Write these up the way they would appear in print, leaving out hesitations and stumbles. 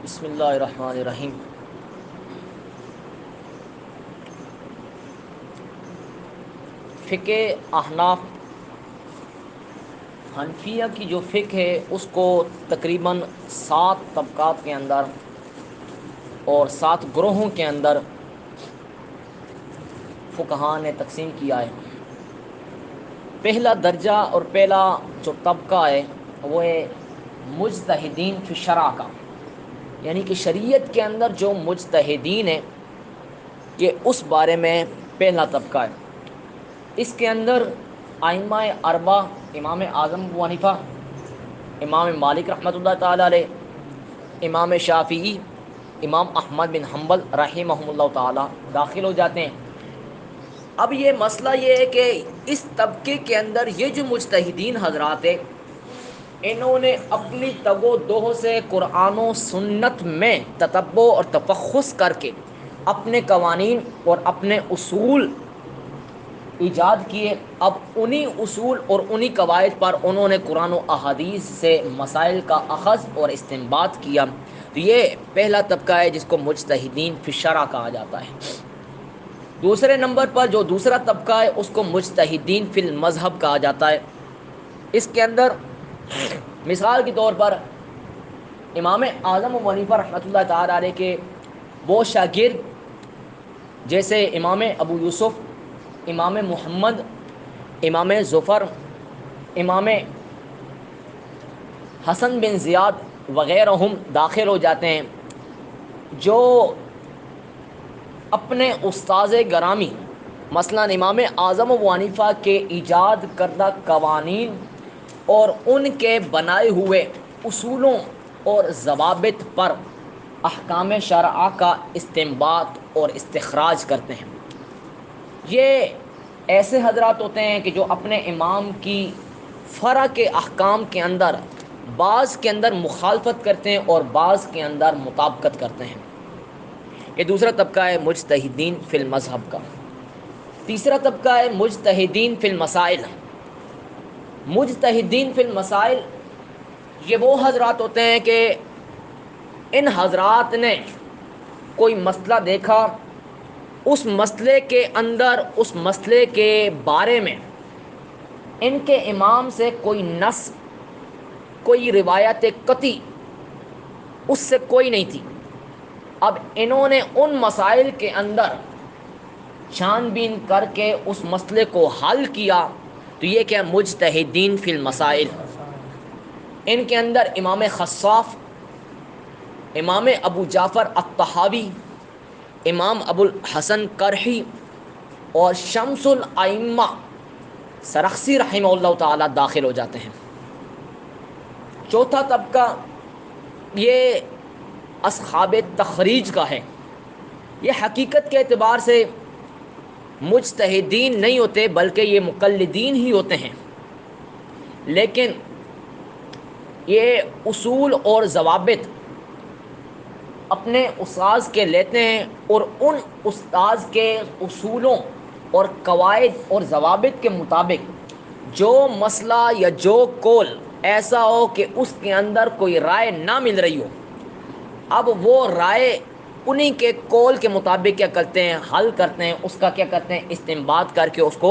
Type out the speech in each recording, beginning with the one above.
بسم اللہ الرحمن الرحیم۔ فقہ احناف حنفیہ کی جو فقہ ہے اس کو تقریباً 7 طبقات کے اندر اور 7 گروہوں کے اندر فقہاء نے تقسیم کیا ہے۔ پہلا درجہ اور پہلا جو طبقہ ہے وہ ہے مجتہدین فی الشرع کا، یعنی کہ شریعت کے اندر جو مجتہدین ہیں یہ اس بارے میں پہلا طبقہ ہے۔ اس کے اندر ائمہ اربعہ امام اعظم ابو حنیفہ، امام مالک رحمۃ اللہ تعالی علیہ، امام شافعی، امام احمد بن حنبل رحمہم اللہ تعالی داخل ہو جاتے ہیں۔ اب یہ مسئلہ یہ ہے کہ اس طبقے کے اندر یہ جو مجتہدین حضرات ہیں انہوں نے اپنی تگ و دو سے قرآن و سنت میں تتبع اور تفحص کر کے اپنے قوانین اور اپنے اصول ایجاد کیے۔ اب انہی اصول اور انہی قواعد پر انہوں نے قرآن و احادیث سے مسائل کا اخذ اور استنباط کیا۔ تو یہ پہلا طبقہ ہے جس کو مجتہدین فی الشرع کہا جاتا ہے۔ دوسرے نمبر پر جو دوسرا طبقہ ہے اس کو مجتہدین فی المذہب کہا جاتا ہے۔ اس کے اندر مثال کے طور پر امام اعظم ابو حنیفہ رحمۃ اللہ تعالی علیہ کے وہ شاگرد جیسے امام ابو یوسف، امام محمد، امام ظفر، امام حسن بن زیاد وغیرہ ہم داخل ہو جاتے ہیں، جو اپنے استاذ گرامی مثلا امام اعظم ابو حنیفہ کے ایجاد کردہ قوانین اور ان کے بنائے ہوئے اصولوں اور ضوابط پر احکام شرعہ کا استنباط اور استخراج کرتے ہیں۔ یہ ایسے حضرات ہوتے ہیں کہ جو اپنے امام کی فرع کے احکام کے اندر بعض کے اندر مخالفت کرتے ہیں اور بعض کے اندر مطابقت کرتے ہیں۔ یہ دوسرا طبقہ ہے مجتہدین فی المذہب کا۔ تیسرا طبقہ ہے مجتہدین فی المسائل۔ مجتہدین فی المسائل یہ وہ حضرات ہوتے ہیں کہ ان حضرات نے کوئی مسئلہ دیکھا، اس مسئلے کے اندر اس مسئلے کے بارے میں ان کے امام سے کوئی نص، کوئی روایت قطعی اس سے کوئی نہیں تھی۔ اب انہوں نے ان مسائل کے اندر چھان بین کر کے اس مسئلے کو حل کیا، تو یہ کیا مجتہدین فی المسائل۔ ان کے اندر امام خصاف، امام ابو جعفر الطحاوی، امام ابو الحسن کرحی اور شمس الائمہ سرخسی رحمہ اللہ تعالی داخل ہو جاتے ہیں۔ چوتھا طبقہ یہ اصحاب تخریج کا ہے۔ یہ حقیقت کے اعتبار سے مجتہدین نہیں ہوتے بلکہ یہ مقلدین ہی ہوتے ہیں، لیکن یہ اصول اور ضوابط اپنے استاذ کے لیتے ہیں اور ان استاذ کے اصولوں اور قواعد اور ضوابط کے مطابق جو مسئلہ یا جو قول ایسا ہو کہ اس کے اندر کوئی رائے نہ مل رہی ہو، اب وہ رائے انہی کے قول کے مطابق کیا کرتے ہیں، حل کرتے ہیں، اس کا کیا کرتے ہیں استنباط کر کے اس کو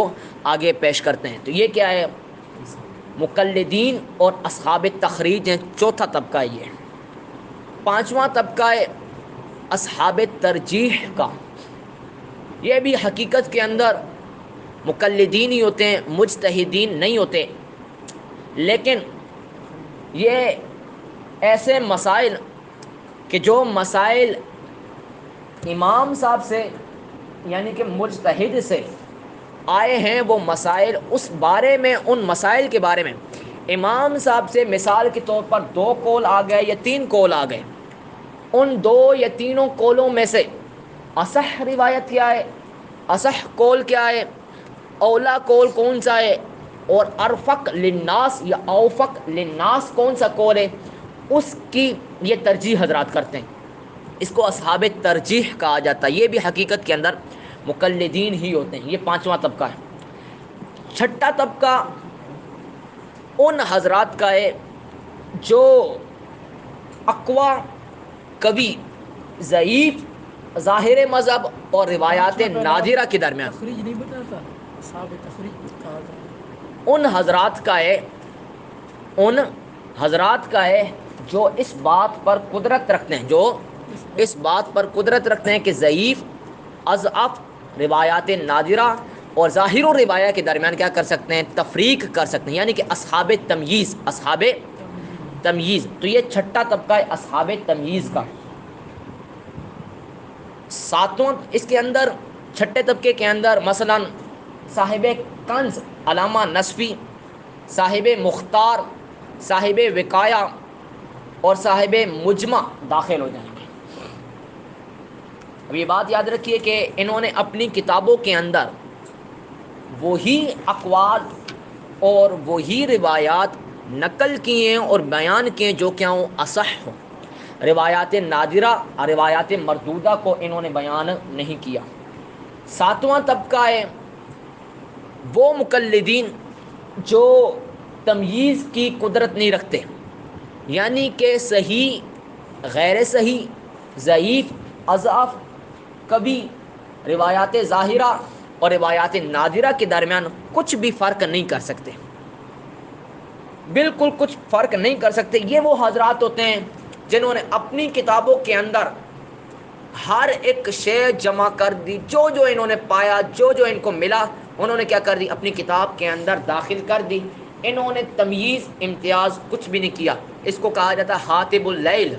آگے پیش کرتے ہیں۔ تو یہ کیا ہے مقلدین اور اصحاب تخریج ہیں، چوتھا طبقہ یہ۔ پانچواں طبقہ ہے اصحاب ترجیح کا۔ یہ بھی حقیقت کے اندر مقلدین ہی ہوتے ہیں، مجتہدین نہیں ہوتے، لیکن یہ ایسے مسائل کہ جو مسائل امام صاحب سے یعنی کہ مجتہد سے آئے ہیں، وہ مسائل اس بارے میں ان مسائل کے بارے میں امام صاحب سے مثال کے طور پر 2 قول آ گئے یا 3 قول آ گئے، ان 2 یا 3 قولوں میں سے اصح روایت کیا ہے، اصح قول کیا ہے، اولا قول کون سا ہے، اور ارفق للناس یا اوفق للناس کون سا قول ہے، اس کی یہ ترجیح حضرات کرتے ہیں۔ اس کو اصحاب ترجیح کہا جاتا ہے۔ یہ بھی حقیقت کے اندر مقلدین ہی ہوتے ہیں۔ یہ پانچواں طبقہ ہے۔ چھٹا طبقہ ان حضرات کا ہے جو اقوا کبھی ضعیف ظاہر مذہب اور روایات نادرہ کے درمیان تخریج نہیں بتاتا، اصحاب تخریج کہا جاتا ہے۔ ان حضرات کا ہے جو اس بات پر قدرت رکھتے ہیں، جو اس بات پر قدرت رکھتے ہیں کہ ضعیف اضعف روایات نادرہ اور ظاہر و روایہ کے درمیان کیا کر سکتے ہیں، تفریق کر سکتے ہیں، یعنی کہ اصحاب تمییز۔ تو یہ چھٹا طبقہ ہے اصحاب تمییز کا۔ ساتواں اس کے اندر، چھٹے طبقے کے اندر مثلا صاحب کنز علامہ نصفی، صاحب مختار، صاحب وقایہ اور صاحب مجمع داخل ہو جائیں گے۔ اب یہ بات یاد رکھیے کہ انہوں نے اپنی کتابوں کے اندر وہی اقوال اور وہی روایات نقل کیے ہیں اور بیان کیے جو کیا ہوں، اصح ہوں۔ روایات نادرہ اور روایات مردودہ کو انہوں نے بیان نہیں کیا۔ ساتواں طبقہ ہے وہ مقلدین جو تمییز کی قدرت نہیں رکھتے، یعنی کہ صحیح غیر صحیح، ضعیف اضعف، کبھی روایات ظاہرہ اور روایات نادرہ کے درمیان کچھ بھی فرق نہیں کر سکتے، بالکل کچھ فرق نہیں کر سکتے۔ یہ وہ حضرات ہوتے ہیں جنہوں نے اپنی کتابوں کے اندر ہر ایک شے جمع کر دی، جو جو انہوں نے پایا، جو جو ان کو ملا، انہوں نے کیا کر دی، اپنی کتاب کے اندر داخل کر دی۔ انہوں نے تمییز امتیاز کچھ بھی نہیں کیا۔ اس کو کہا جاتا ہے حاتب اللیل۔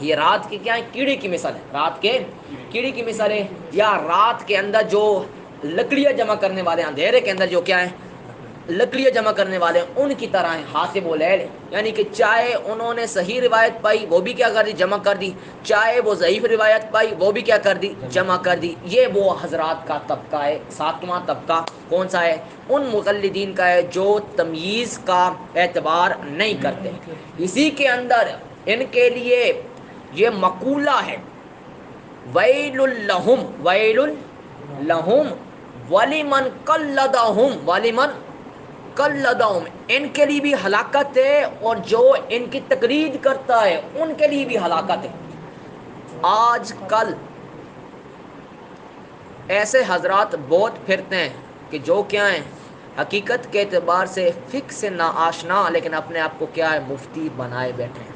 یہ رات کی کیا ہے، کیڑے کی مثال ہے، رات کے کیڑے کی مثال ہے، یا رات کے اندر جو لکڑیاں جمع کرنے والے، اندھیرے کے اندر جو کیا ہے لکڑیاں جمع کرنے والے، ان کی طرح ہیں حاتب اللیل۔ یعنی کہ چاہے انہوں نے صحیح روایت پائی وہ بھی کیا کر دی، جمع کر دی، چاہے وہ ضعیف روایت پائی وہ بھی کیا کر دی، جمع کر دی۔ یہ وہ حضرات کا طبقہ ہے۔ ساتواں طبقہ کون سا ہے، ان مقلدین کا ہے جو تمییز کا اعتبار نہیں کرتے۔ اسی کے اندر ان کے لیے یہ مقولہ ہے، ویل لہم، ویل لہم ولمن قلدہم، ولمن قلدہم، ان کے لیے بھی ہلاکت ہے اور جو ان کی تقلید کرتا ہے ان کے لیے بھی ہلاکت ہے۔ آج کل ایسے حضرات بہت پھرتے ہیں کہ جو کیا ہیں، حقیقت کے اعتبار سے فقہ سے نا آشنا، لیکن اپنے آپ کو کیا ہے، مفتی بنائے بیٹھے ہیں۔